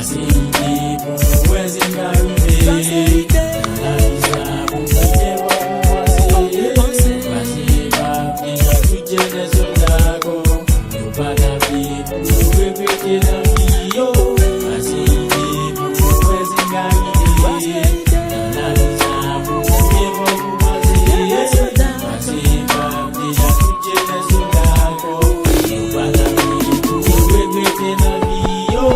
Pase ide pou nou wè zin arive. La visa pou kite wè pou pase. Pase pa deja tout jene soldago. Yo pa ta fi pou nou regrete nan vi yo. Pase ide pou nou wè zin arive. La visa pou kite wè pou pase. Pase pa deja tout jene soldago. Yo pa ta fi pou nou regrete nan vi yo.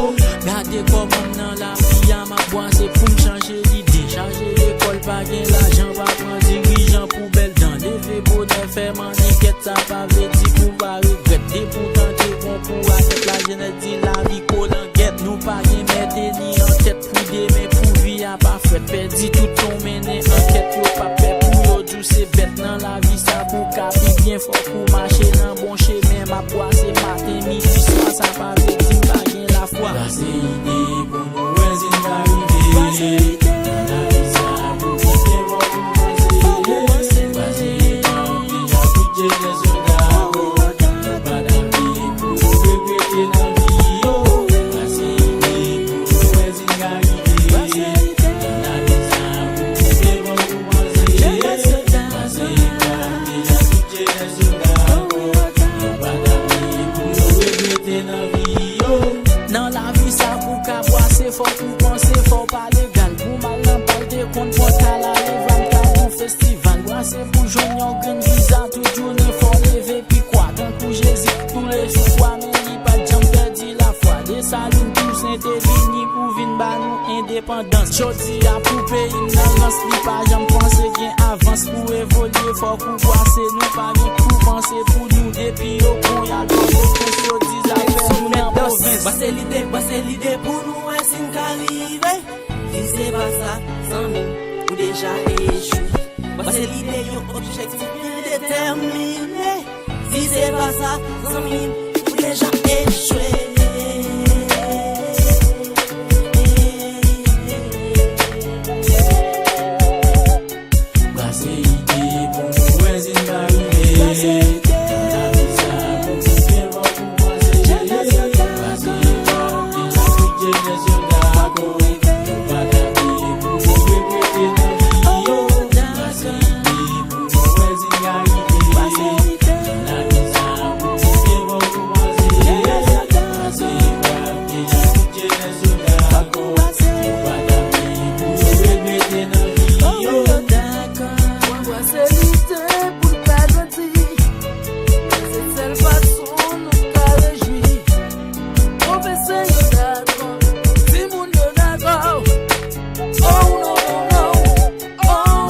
Gade comment dans la vie à ma boîte, c'est pour me changer l'idée. Changer l'école, pas gain l'argent, pas prendre dirigeant pour belle dent. Lever bonheur, faire mon enquête, ça pas veut dire qu'on va regretter. Pourtant, t'es bon pour avec la jeunesse, dit la vie qu'on l'enquête. Nous pas gain mettre ni en tête pour des mais pour vie à pas fait. Perdu tout ton mené, enquête, yo pas fait pour l'autre, c'est bête. Dans la vie, ça bouca, puis bien fort pour marcher dans bon chemin. Ma boîte, c'est matin, midi, soir, ça pas veut dire pas gain la foi. Pase ide pou nou wè zin arive. La visa pou kite wè pou pase. Pase pa deja tout jene soldago. Yo pa ta fi pou nou regrete nan vi yo. Pase ide pou nou wè zin arive. La visa pou kite wè pou pase. Pase pa deja tout jene soldago. Yo pa ta fi pou nou regrete nan vi yo. Dans la vie, ça pour qu'à boire, c'est fort pour penser, faut pas légal. Pour mal n'en parle des comptes, pour qu'à la lèvre, qu'à mon festival. Moi, c'est pour joindre un green visa, toute journée, faut lever, puis quoi. D'un coup, j'hésite, tous les jours, quoi, mais il pas de jambes, perdu la foi. Des salons, tous intervenus pour venir, bah, nous, indépendance. Jodi à pour payer, dans lance, li pas, j'en pense, gain avance pour évoluer, faut pour boire, c'est nous, pas bien pour penser pour nous, depuis au pont, y'a le bon, dis à Basse l'idée pour nous est sin qu'arriver. Si c'est pas ça, sans nous, ou déjà échoué. Basse l'idée, yon objectif bien déterminé. Si c'est pas ça, sans nous, ou déjà échoué.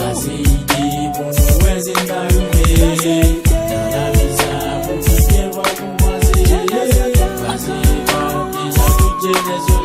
Pase ide pou nou wè zin arive. Pase pa deja tout jene soldago.